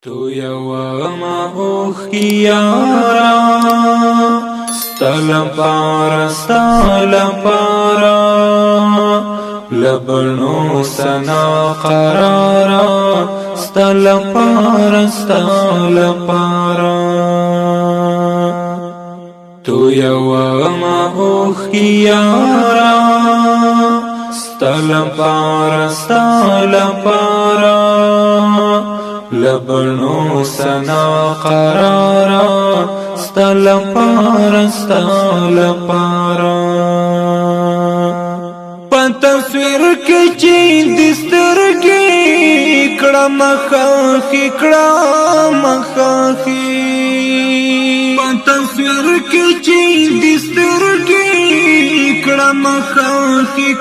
تو یوما اوخیارا ستل پارا لبنو سنا قرارا ستل پارا تو یوما اوخیارا ستل پارا لبنو سنا قرارا ستل پارا پا تصویر کی چی دسترگی کڑا مخاخی پا تصویر کی چی دسترگی کڑا مخاخی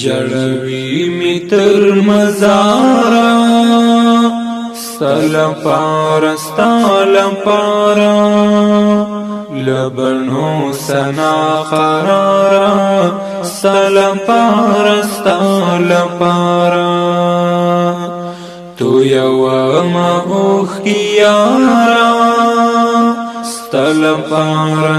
جڑوی می تر مزارا ستل پارا لبنو سنا قرارا ستل پارا تو یوما اوخیارا ستل پارا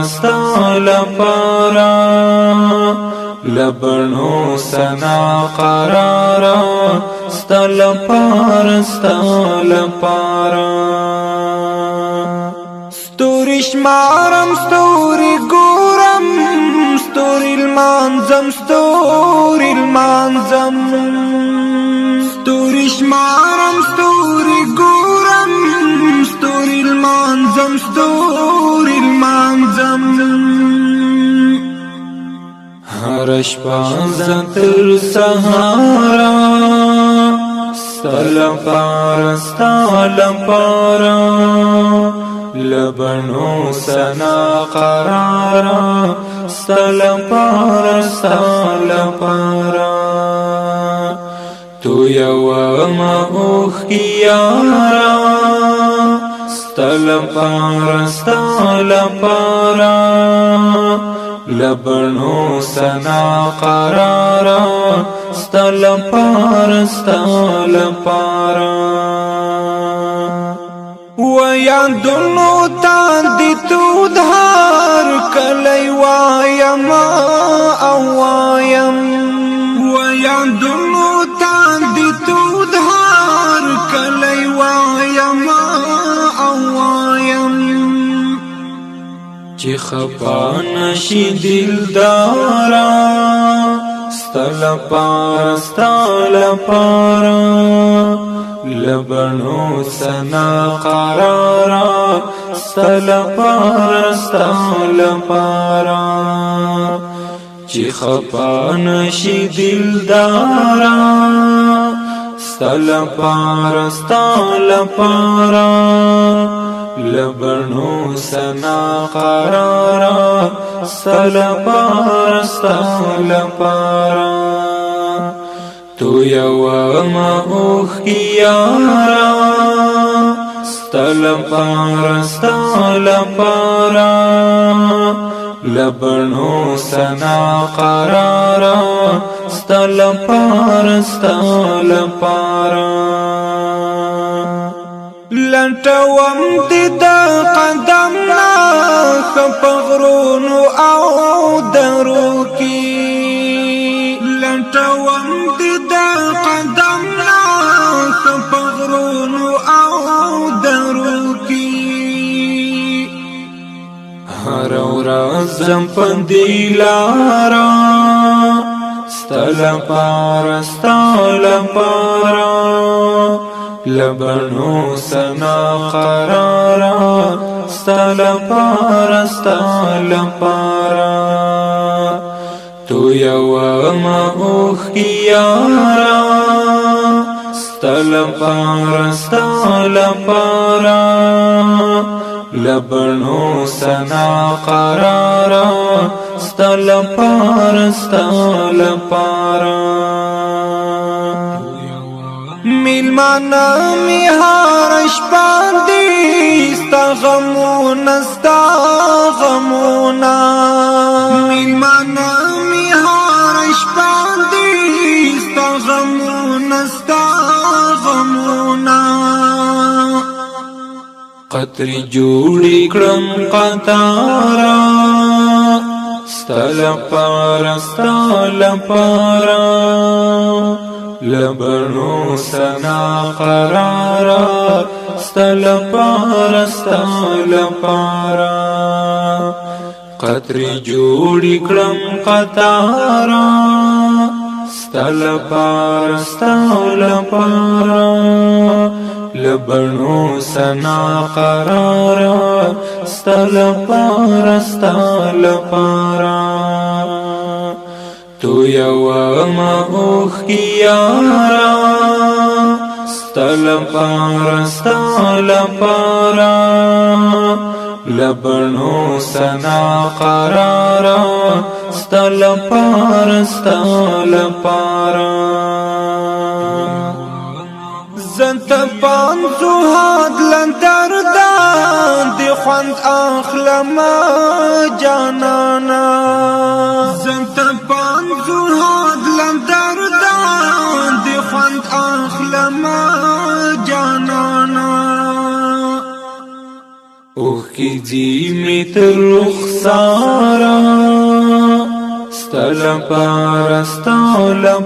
لبنو سنا قرارا ستل پارا ستوری شمارم ستوری گورم ستوری المانزم ستوری شمارم ستوری گورم ستوری المانزم هرش پانزن تر سهارا ستل پارا لبنو سنا قرارا ستل پارا تو یوما اوخیارا ستل پارا لبنو سنا قرارا ستل پارا ویادنو تاندی تو دھار کلی وایم ویادنو تاندی تو دھار کلی وایم چی خپا نشی دلدارا ستل پارا لبنو سنا قرارا ستل پارا چی خپا نشی دلدارا ستل پارا لبنو سنا قرارا ستل پارا تو یوما اوخیارا ستل پارا لبنو سنا قرارا ستل پارا لنټوم دې د قدم نه خپغرونو او درو کې لنټوم دې د قدم نه خپغرونو او درو کې هر ورځ زم پندې لارا ستل پارا لبنو سنا قرارا ستل پارا تو یوما اوخیارا ستل پارا لبنو سنا قرارا ستل پارا میلمانا می هارش باندی ستا غمونا میلمانا می هارش باندی ستا غمونا دستا غمونا قطری جوړی کړم قطارا ستل پارا لبنو سنا قرارا ستل پارا قطری جوړی کړم قطارا ستل پارا لبنو سنا قرارا ستل پارا تو یو ما اوخ کی یارا ستل پارا لبنو سنا قرارا ستل پارا زنت پانزو هاد لندر دی خوند اخلم جانانا زنت پانزو هاد لندر دی خوند اخلم جانانا اوخ کی جی میت رخسارا ستل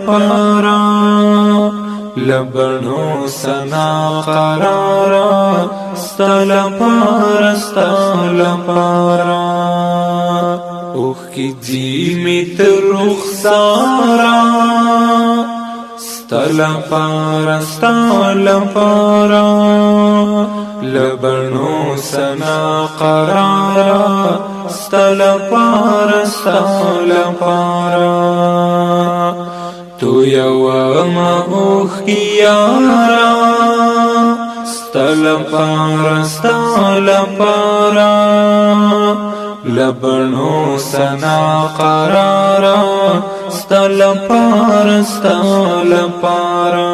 پارا لبنو سنا قرارا ستل پارا اوخ کی جی میت رخسارا ستل پارا لبنو سنا قرارا ستل پارا تو یو ما اوخ کی یارا ستل پارا لبنو سنا قرارا ستل پارا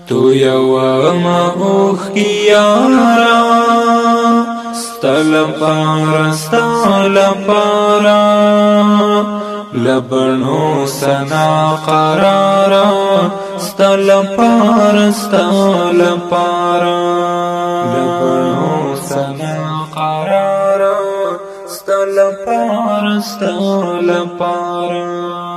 تو یو ما اوخ کی یارا ستل پارا لبنو سنا قرارا ستل پارا لبنو سنا قرارا ستل پارا